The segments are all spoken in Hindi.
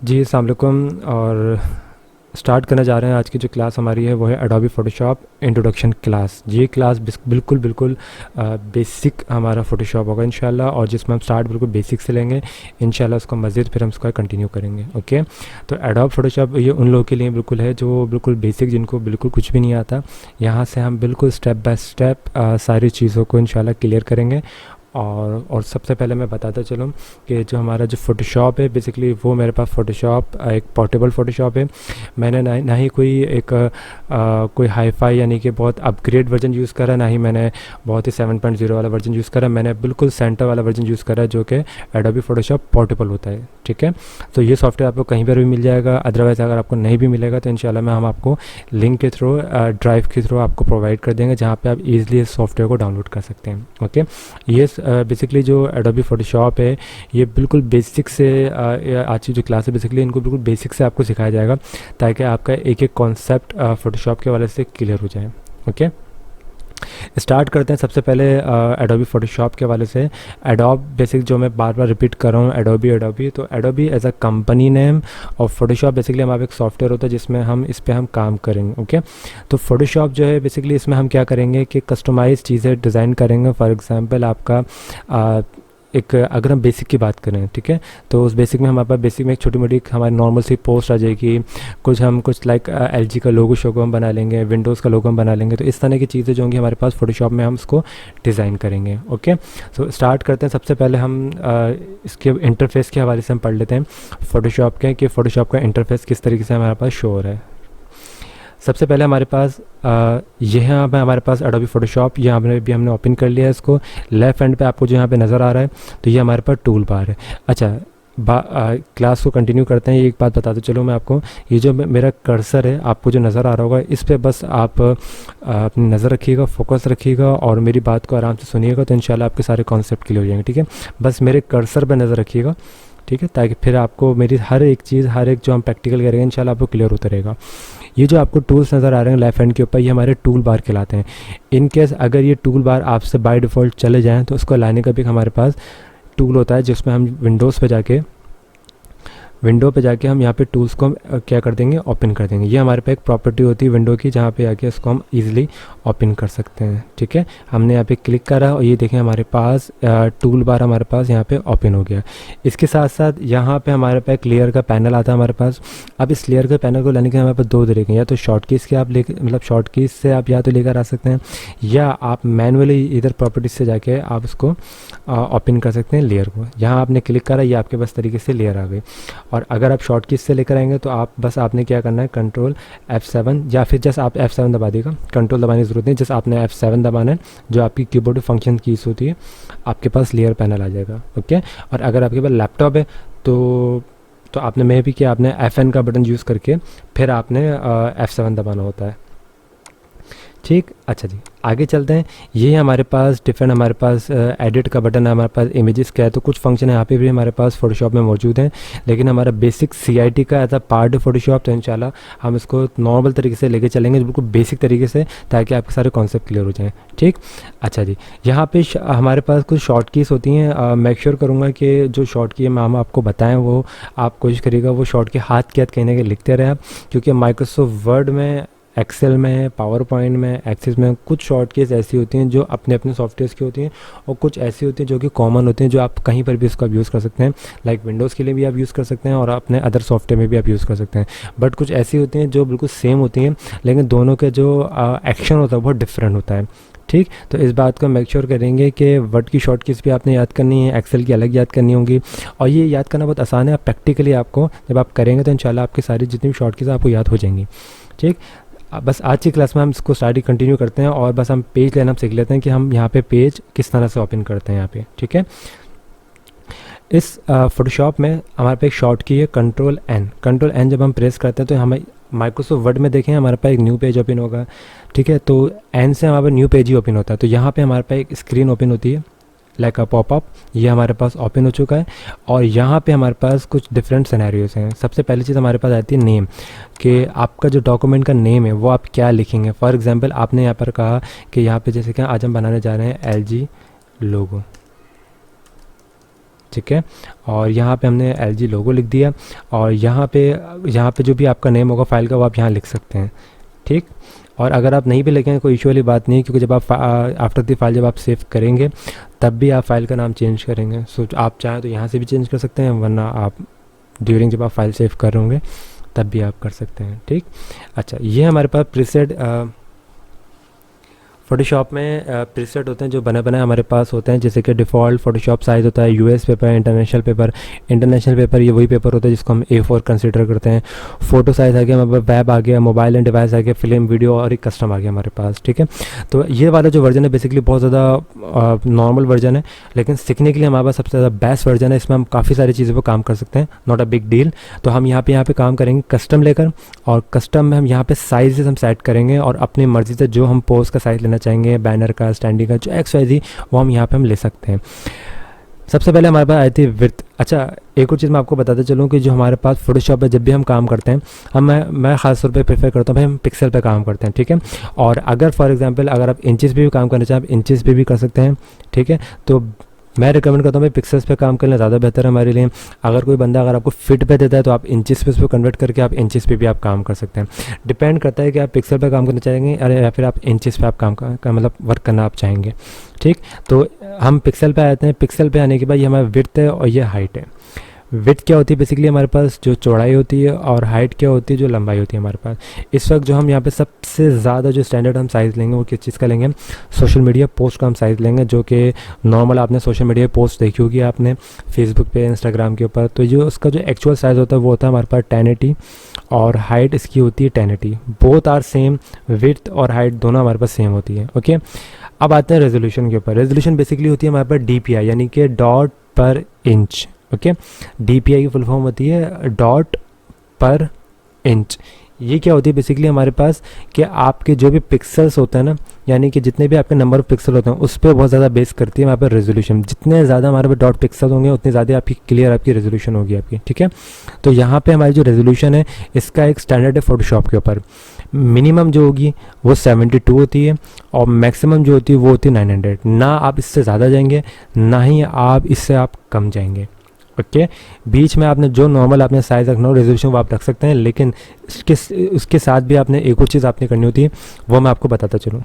जी अस्सलाम वालेकुम। और स्टार्ट करने जा रहे हैं। आज की जो क्लास हमारी है वो है एडोबी फ़ोटोशॉप इंट्रोडक्शन क्लास। ये क्लास बिल्कुल बिल्कुल बेसिक हमारा फ़ोटोशॉप होगा इंशाल्लाह, और जिसमें हम स्टार्ट बिल्कुल बेसिक से लेंगे इंशाल्लाह। उसको मज़ीद फिर हम उसका कंटिन्यू करेंगे। ओके, तो एडोब फ़ोटोशॉप ये उन लोगों के लिए बिल्कुल है जो बिल्कुल बेसिक, जिनको बिल्कुल कुछ भी नहीं आता। यहाँ से हम बिल्कुल स्टेप बाय स्टेप सारी चीज़ों को इंशाल्लाह क्लियर करेंगे। और सबसे पहले मैं बताता चलूँ कि जो हमारा जो फ़ोटोशॉप है बेसिकली वो मेरे पास फ़ोटोशॉप एक पोर्टेबल फ़ोटोशॉप है। मैंने ना ही कोई एक कोई हाई-फाई यानी कि बहुत अपग्रेड वर्जन यूज़ करा, ना ही मैंने बहुत ही 7.0 वाला वर्जन यूज़ करा। मैंने बिल्कुल सेंटर वाला वर्जन यूज़ करा जो कि एडोबी फ़ोटोशॉप पोर्टेबल होता है। ठीक है, तो ये सॉफ्टवेयर आपको कहीं पर भी मिल जाएगा। अदरवाइज़ अगर आपको नहीं भी मिलेगा तो इंशाल्लाह मैं हम आपको लिंक के थ्रू ड्राइव के थ्रू आपको प्रोवाइड कर देंगे, जहाँ पे आप ईज़िली इस सॉफ्टवेयर को डाउनलोड कर सकते हैं। ओके, ये बेसिकली जो एडोबी फ़ोटोशॉप है ये बिल्कुल बेसिक से आज की जो क्लास है बेसिकली इनको बिल्कुल बेसिक से आपको सिखाया जाएगा, ताकि आपका एक एक कॉन्सेप्ट फ़ोटोशॉप के वाले से क्लियर हो जाए। ओके, स्टार्ट करते हैं सबसे पहले एडोबी फ़ोटोशॉप के वाले से। एडोब बेसिक जो मैं बार बार रिपीट कर रहा हूँ, एडोबी। तो Adobe as a company name, और फ़ोटोशॉप बेसिकली हमारा एक सॉफ्टवेयर होता है जिसमें हम इस पर हम काम करेंगे। ओके, तो फ़ोटोशॉप जो है बेसिकली इसमें हम क्या करेंगे कि कस्टमाइज़ चीज़ें डिज़ाइन करेंगे। फॉर एग्ज़ाम्पल आपका एक अगर हम बेसिक की बात करें, ठीक है, तो उस बेसिक में हमारे पास बेसिक में एक छोटी मोटी हमारी नॉर्मल सी पोस्ट आ जाएगी। कुछ लाइक एलजी का लोगो शोगो हम बना लेंगे, विंडोज़ का लोगो हम बना लेंगे। तो इस तरह की चीज़ें जो होंगी हमारे पास फ़ोटोशॉप में हम उसको डिज़ाइन करेंगे। ओके, तो स्टार्ट करते हैं। सबसे पहले हम इसके इंटरफेस के हवाले से हम पढ़ लेते हैं फ़ोटोशॉप के, कि फ़ोटोशॉप का इंटरफेस किस तरीके से हमारे पास शो हो रहा है। सबसे पहले हमारे पास यहाँ पे हमारे पास एडोबी फ़ोटोशॉप यहाँ पे भी हमने ओपन कर लिया है इसको। लेफ़्ट हैंड पे आपको जो यहाँ पे नज़र आ रहा है तो ये हमारे पास टूल बार है। अच्छा, क्लास को कंटिन्यू करते हैं। एक बात बताते चलो मैं आपको, ये जो मेरा कर्सर है आपको जो नज़र आ रहा होगा इस पर बस आप अपनी नज़र रखिएगा, फोकस रखिएगा और मेरी बात को आराम से सुनिएगा, तो इंशाल्लाह आपके सारे कॉन्सेप्ट क्लियर हो जाएंगे। ठीक है, बस मेरे कर्सर पर नज़र रखिएगा, ठीक है, ताकि फिर आपको मेरी हर एक चीज़, हर एक जो हम प्रैक्टिकल करेंगे इंशाल्लाह आपको क्लियर होता रहेगा। ये जो आपको टूल्स नज़र आ रहे हैं लेफ़्ट हैंड के ऊपर, ये हमारे टूल बार कहलाते हैं। इन केस अगर ये टूल बार आपसे बाय डिफ़ॉल्ट चले जाएँ तो उसको लाने का भी हमारे पास टूल होता है, जिसमें हम विंडो पे जाके हम यहाँ पे टूल्स को हम क्या कर देंगे, ओपन कर देंगे। ये हमारे पे एक प्रॉपर्टी होती है विंडो की, जहाँ पे आके इसको हम इजीली ओपन कर सकते हैं। ठीक है, हमने यहाँ पे क्लिक करा और ये देखें हमारे पास टूल बार हमारे पास यहाँ पे ओपन हो गया। इसके साथ साथ यहाँ पे हमारे पास एक लेयर का पैनल आता है हमारे पास। अब इस लेयर के पैनल को लाने के हमारे पास दो तरीके हैं, या तो शॉर्ट कीज़ के आप मतलब शॉर्ट कीज़ से आप या तो लेकर आ सकते हैं, या आप मैनुअली इधर प्रॉपर्टीज से जाके आप उसको ओपन कर सकते हैं लेयर को। यहाँ आपने क्लिक करा, ये आपके पास तरीके से लेयर आ गई। और अगर आप शॉर्ट कीज से लेकर आएंगे तो आपने क्या करना है, कंट्रोल F7 या फिर जस्ट आप F7 दबा देगा, कंट्रोल दबाने की ज़रूरत नहीं, जस्ट आपने F7 दबाना है। जो आपकी कीबोर्ड फंक्शन कीज होती है आपके पास लेयर पैनल आ जाएगा। ओके, और अगर आपके पास लैपटॉप है तो आपने मे भी किया, आपने FN का बटन यूज़ करके फिर आपने F7 दबाना होता है। ठीक, अच्छा जी, आगे चलते हैं। ये हमारे पास डिफरेंट, हमारे पास एडिट का बटन है, हमारे पास इमेजेस का है, तो कुछ फंक्शन यहाँ पे भी हमारे पास फ़ोटोशॉप में मौजूद हैं। लेकिन हमारा बेसिक CIT का एज अ पार्ट फ़ोटोशॉप, तो इंशाल्लाह हम इसको नॉर्मल तरीके से लेके चलेंगे, बिल्कुल बेसिक तरीके से, ताकि आपके सारे कॉन्सेप्ट क्लियर हो जाएँ। ठीक, अच्छा जी, यहाँ पे हमारे पास कुछ शॉर्ट कीज़ होती हैं। मेक श्योर करूँगा कि जो शॉर्ट की हम आपको बताएँ वो आप कोशिश करिएगा वो शॉर्ट की हाथ के हाथ कहीं ना कहीं लिखते रहें आप, क्योंकि माइक्रोसॉफ्ट वर्ड में, एक्सेल में, पावर पॉइंट में, एक्सेस में कुछ शॉर्ट कीज़ ऐसी होती हैं जो अपने अपने सॉफ्टवेयर्स की होती हैं, और कुछ ऐसी होती हैं जो कि कॉमन होती हैं, जो आप कहीं पर भी इसको आप यूज़ कर सकते हैं। लाइक विंडोज़ के लिए भी आप यूज़ कर सकते हैं और अपने अदर सॉफ्टवेयर में भी आप यूज़ कर सकते हैं। बट कुछ ऐसी होती हैं जो बिल्कुल सेम होती हैं, लेकिन दोनों के जो एक्शन होता है बहुत डिफरेंट होता है। ठीक, तो इस बात को मेक श्योर करेंगे कि वर्ड की शॉर्ट कीज़ भी आपने याद करनी है, एक्सेल की अलग याद करनी होंगी, और ये याद करना बहुत आसान है। आप प्रैक्टिकली आपको जब आप करेंगे तो इंशाल्लाह आपकी सारी जितनी भी शॉर्ट कीज़ आपको याद हो जाएंगी। ठीक, बस आज की क्लास में हम इसको स्टार्ट कंटिन्यू करते हैं, और बस हम पेज लेना सीख लेते हैं कि हम यहाँ पे पेज किस तरह से ओपन करते हैं यहाँ पे। ठीक है, इस फ़ोटोशॉप में हमारे पे एक शॉर्ट की है कंट्रोल N जब हम प्रेस करते हैं तो हमें माइक्रोसॉफ्ट वर्ड में देखें हमारे पास एक न्यू पेज ओपन होगा। ठीक है, तो N से हमारे न्यू पेज ही ओपन होता है। तो यहाँ पे हमारे पास एक स्क्रीन ओपन होती है लाइक अ पॉपअप, ये हमारे पास ओपन हो चुका है, और यहाँ पे हमारे पास कुछ डिफरेंट सिनेरियोज़ हैं। सबसे पहली चीज़ हमारे पास आती है नेम, कि आपका जो डॉक्यूमेंट का नेम है वो आप क्या लिखेंगे। फॉर एग्जांपल आपने यहाँ पर कहा कि यहाँ पे जैसे कि आज हम बनाने जा रहे हैं LG लोगो। ठीक है। और यहाँ पे हमने LG लोगो लिख दिया, और यहाँ पे जो भी आपका नेम होगा फाइल का वो आप यहाँ लिख सकते हैं, ठीक। और अगर आप नहीं भी लिखें कोई इशू वाली बात नहीं है, क्योंकि जब आप आफ्टर द फाइल जब आप सेव करेंगे तब भी आप फाइल का नाम चेंज करेंगे। सो आप चाहें तो यहाँ से भी चेंज कर सकते हैं, वरना आप ड्यूरिंग जब आप फाइल सेव कर रहे होंगे तब भी आप कर सकते हैं, ठीक। अच्छा, ये हमारे पास प्रीसेट फ़ोटोशॉप में प्रीसेट होते हैं जो बने बनाए हमारे पास होते हैं, जैसे कि डिफ़ॉल्ट फ़ोटोशॉप साइज़ होता है US पेपर, इंटरनेशनल पेपर ये वही पेपर होता है जिसको हम A4 कंसीडर करते हैं। फ़ोटो साइज़ आ गया हमारे पास, वेब आ गया, मोबाइल एंड डिवाइस आ गया, फिल्म वीडियो और एक कस्टम आ गया हमारे पास, ठीक है। तो ये वाला जो वर्जन है बेसिकली बहुत ज़्यादा नॉर्मल वर्जन है, लेकिन सीखने के लिए हमारे पास सबसे ज़्यादा बेस्ट वर्जन है। इसमें हम काफ़ी सारी चीज़ों पर काम कर सकते हैं, नॉट अ बिग डील। तो हम यहाँ पे काम करेंगे कस्टम लेकर, और कस्टम में हम यहाँ पे साइज़ हम सेट करेंगे और अपनी मर्ज़ी से जो हम पोस्ट का साइज़ लेना चाहेंगे, बैनर का, स्टैंडिंग का, जो XYZ वो हम यहाँ पे हम ले सकते हैं। सबसे पहले हमारे पास आई थी विड्थ। अच्छा, एक और चीज़ मैं आपको बताता चलूँ कि जो हमारे पास फोटोशॉप है जब भी हम काम करते हैं मैं ख़ास तौर पे प्रेफर करता हूँ भाई हम पिक्सल पे काम करते हैं, ठीक है। और अगर फॉर एग्जांपल अगर आप इंचेस पे भी काम करना चाहें आप इंचेस पे भी कर सकते हैं, ठीक है। तो मैं रिकमेंड करता हूँ भाई पिक्सल्स पे काम करना ज़्यादा बेहतर है हमारे लिए। अगर कोई बंदा अगर आपको फिट पे देता है तो आप इंचेस पे उसको कन्वर्ट करके आप इंचेस पे भी आप काम कर सकते हैं। डिपेंड करता है कि आप पिक्सल पे काम करना चाहेंगे या फिर आप इंचेस पे आप काम का मतलब वर्क करना आप चाहेंगे, ठीक। तो हम पिक्सल पे आते हैं। पिक्सल पे आने के बाद ये हमारा विड्थ है और ये हाइट है। विड्थ क्या होती है बेसिकली हमारे पास जो चौड़ाई होती है, और हाइट क्या होती है जो लंबाई होती है हमारे पास। इस वक्त जो हम यहाँ पे सबसे ज़्यादा जो स्टैंडर्ड हम साइज़ लेंगे वो किस चीज़ का लेंगे, सोशल मीडिया पोस्ट का हम साइज़ लेंगे, जो कि नॉर्मल आपने सोशल मीडिया पोस्ट देखी होगी आपने फेसबुक पे, इंस्टाग्राम के ऊपर। तो जो उसका जो एक्चुअल साइज़ होता है वो होता है हमारे पास 1080 और हाइट इसकी होती है 1080। बोथ आर सेम, विड्थ और हाइट दोनों हमारे पास सेम होती है, ओके। अब आते हैं रेजोल्यूशन के ऊपर। रेजोल्यूशन बेसिकली होती है हमारे पास DPI यानी कि डॉट पर इंच, ओके। DPI की फुल फॉर्म होती है डॉट पर इंच। ये क्या होती है बेसिकली हमारे पास कि आपके जो भी पिक्सल्स होते हैं ना, यानी कि जितने भी आपके नंबर ऑफ पिक्सल होते हैं उस पर बहुत ज़्यादा बेस करती है हमारे पास रेजोल्यूशन। जितने ज़्यादा हमारे पास डॉट पिक्सल होंगे उतनी ज़्यादा आपकी क्लियर आपकी रेजोल्यूशन होगी आपकी, ठीक है। तो यहाँ पे हमारी जो रेजोल्यूशन है इसका एक स्टैंडर्ड है फोटोशॉप के ऊपर। मिनिमम जो होगी वो 72 होती है और मैक्सिमम जो होती है वो होती है 900। ना आप इससे ज़्यादा जाएंगे ना ही आप इससे आप कम जाएंगे, ओके। बीच में आपने जो नॉर्मल आपने साइज़ रखना हो रेजोल्यूशन वो आप रख सकते हैं, लेकिन उसके साथ भी आपने एक और चीज़ आपने करनी होती है, वो मैं आपको बताता चलूँ।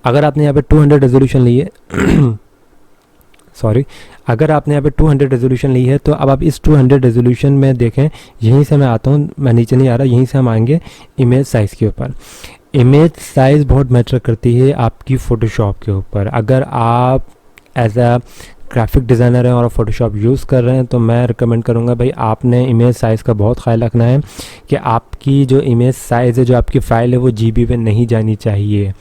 अगर आपने यहाँ पे 200 रेजोल्यूशन ली है सॉरी, अगर आपने यहाँ पे 200 रेजोल्यूशन ली है तो अब आप इस 200 रेजोल्यूशन में देखें, यहीं से मैं आता हूँ, मैं नीचे नहीं आ रहा, यहीं से हम आएंगे इमेज साइज़ के ऊपर। इमेज साइज़ बहुत मैटर करती है आपकी फ़ोटोशॉप के ऊपर। अगर आप एज अ ग्राफिक डिज़ाइनर हैं और फोटोशॉप यूज़ कर रहे हैं तो मैं रिकमेंड करूँगा भाई आपने इमेज साइज़ का बहुत ख्याल रखना है कि आपकी जो इमेज साइज़ है, जो आपकी फ़ाइल है वो GB में नहीं जानी चाहिए।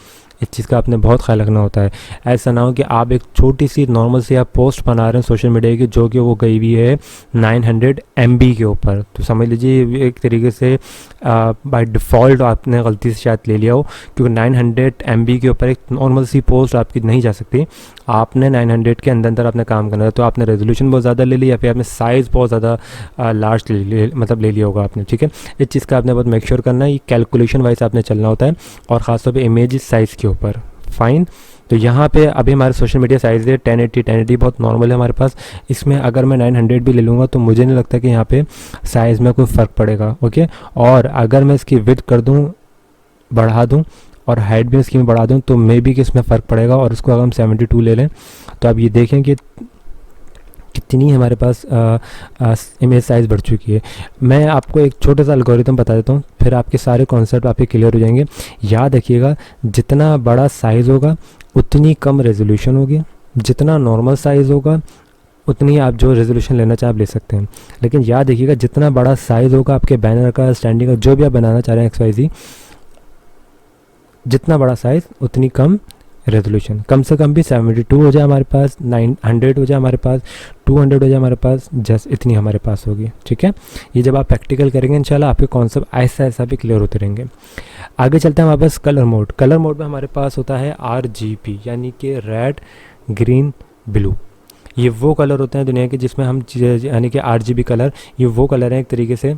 इस चीज़ का आपने बहुत ख्याल रखना होता है। ऐसा ना हो कि आप एक छोटी सी नॉर्मल सी आप पोस्ट बना रहे हैं सोशल मीडिया की, जो कि वो गई हुई है 900 MB के ऊपर, तो समझ लीजिए एक तरीके से बाय डिफ़ॉल्ट आपने गलती से शायद ले लिया हो, क्योंकि 900 MB के ऊपर एक नॉर्मल सी पोस्ट आपकी नहीं जा सकती। आपने 900 के अंदर आपने काम करना है, तो आपने रेजोल्यूशन बहुत ज़्यादा ले लिया या फिर आपने साइज़ बहुत ज़्यादा लार्ज ले लिया होगा आपने, ठीक है। इस चीज़ का आपने बहुत मेक श्योर करना है, ये कैलकुलेशन वाइज आपने चलना होता है, और ख़ासतौर पर इमेज साइज़ के ऊपर, फाइन। तो यहाँ पे अभी हमारे सोशल मीडिया साइज़ है 1080 बहुत नॉर्मल है हमारे पास। इसमें अगर मैं 900 भी ले लूँगा तो मुझे नहीं लगता कि यहाँ पे साइज़ में कोई फ़र्क पड़ेगा, ओके। और अगर मैं इसकी विड्थ कर दूँ, बढ़ा दूँ, और हाइट भी इसकी में बढ़ा दूँ तो मे बी कि इसमें फ़र्क पड़ेगा। और इसको अगर हम 72 ले लें तो आप ये देखें कि कितनी हमारे पास इमेज साइज़ बढ़ चुकी है। मैं आपको एक छोटा सा एल्गोरिथम बता देता हूँ, फिर आपके सारे कॉन्सेप्ट आपके क्लियर हो जाएंगे। याद रखिएगा, जितना बड़ा साइज़ होगा उतनी कम रेजोल्यूशन होगी, जितना नॉर्मल साइज़ होगा उतनी आप जो रेजोल्यूशन लेना चाहे आप ले सकते हैं। लेकिन याद रखिएगा जितना बड़ा साइज़ होगा आपके बैनर का, स्टैंडिंग का, जो भी आप बनाना चाह रहे हैं XYZ, जितना बड़ा साइज़ उतनी कम रेजोल्यूशन। कम से कम भी 72 हो जाए हमारे पास, 900 हो जाए हमारे पास, 200 हो जाए हमारे पास, जस्ट इतनी हमारे पास होगी, ठीक है। ये जब आप प्रैक्टिकल करेंगे इंशाल्लाह आपके कॉन्सेप्ट ऐसा ऐसा भी क्लियर होते रहेंगे। आगे चलते हैं हमारे पास कलर मोड। कलर मोड में हमारे पास होता है RGB यानी कि रेड, ग्रीन, ब्लू। ये वो कलर होते हैं दुनिया के जिसमें हम यानी कि RGB कलर, ये वो कलर हैं एक तरीके से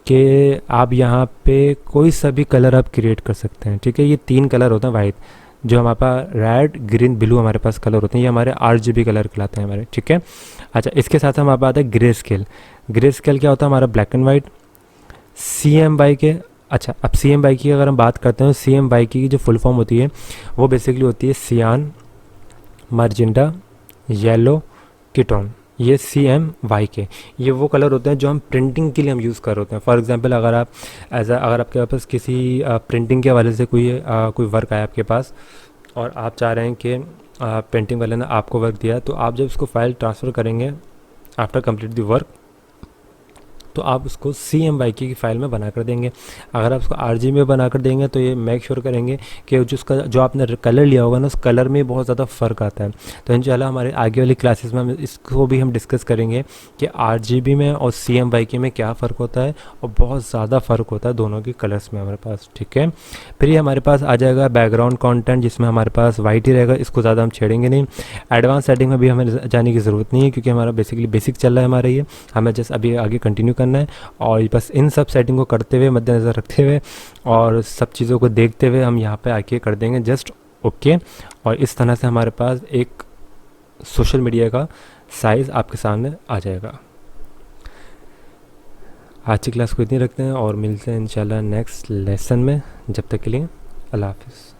कि आप यहाँ पे कोई सा भी कलर आप क्रिएट कर सकते हैं, ठीक है। ये 3 कलर होते हैं वाइट, जो हमारे पास रेड ग्रीन ब्लू हमारे पास कलर होते हैं, ये हमारे RGB कलर कहलाते हैं हमारे, ठीक है। अच्छा, इसके साथ हमारे पास आता है ग्रे स्केल। ग्रे स्केल क्या होता है, हमारा ब्लैक एंड वाइट CMY के। अच्छा, अब CMY की अगर हम बात करते हैं, CMY की जो फुल फॉर्म होती है वो बेसिकली होती है सियान, मर्जिंडा, येलो, कीटोन। ये CMY के, ये वो कलर होते हैं जो हम प्रिंटिंग के लिए हम यूज़ कर रहे होते हैं। फॉर एग्जांपल अगर आप अगर आपके पास किसी प्रिंटिंग के हवाले से कोई वर्क आया आपके पास, और आप चाह रहे हैं कि पेंटिंग वाले ने आपको वर्क दिया, तो आप जब उसको फाइल ट्रांसफ़र करेंगे आफ्टर कंप्लीट द वर्क, तो आप उसको CMY की फाइल में बना कर देंगे। अगर आप उसको RGB में बना कर देंगे तो ये मेक श्योर करेंगे कि जो आपने कलर लिया होगा ना, उस कलर में बहुत ज़्यादा फ़र्क आता है। तो इंशाल्लाह हमारे आगे वाली क्लासेस में हम इसको भी हम डिस्कस करेंगे कि RGB में और CMY के में क्या फ़र्क होता है, और बहुत ज़्यादा फ़र्क होता है दोनों के कलर्स में हमारे पास, ठीक है। फिर ये हमारे पास आ जाएगा बैकग्राउंड कॉन्टेंट, जिसमें हमारे पास वाइट ही रहेगा, इसको ज़्यादा हम छेड़ेंगे नहीं। एडवांस सेटिंग में भी हमें जाने की ज़रूरत नहीं है, क्योंकि हमारा बेसिकली बेसिक चल रहा है हमारा ये, हमें जस्ट अभी आगे कंटिन्यू करना है। और बस इन सब सेटिंग को करते हुए, मद्देनज़र रखते हुए और सब चीज़ों को देखते हुए हम यहाँ पे आके कर देंगे जस्ट ओके। और इस तरह से हमारे पास एक सोशल मीडिया का साइज़ आपके सामने आ जाएगा। आज की क्लास को इतनी रखते हैं और मिलते हैं इंशाल्लाह नेक्स्ट लेसन में। जब तक के लिए अल्लाह हाफ़िज़।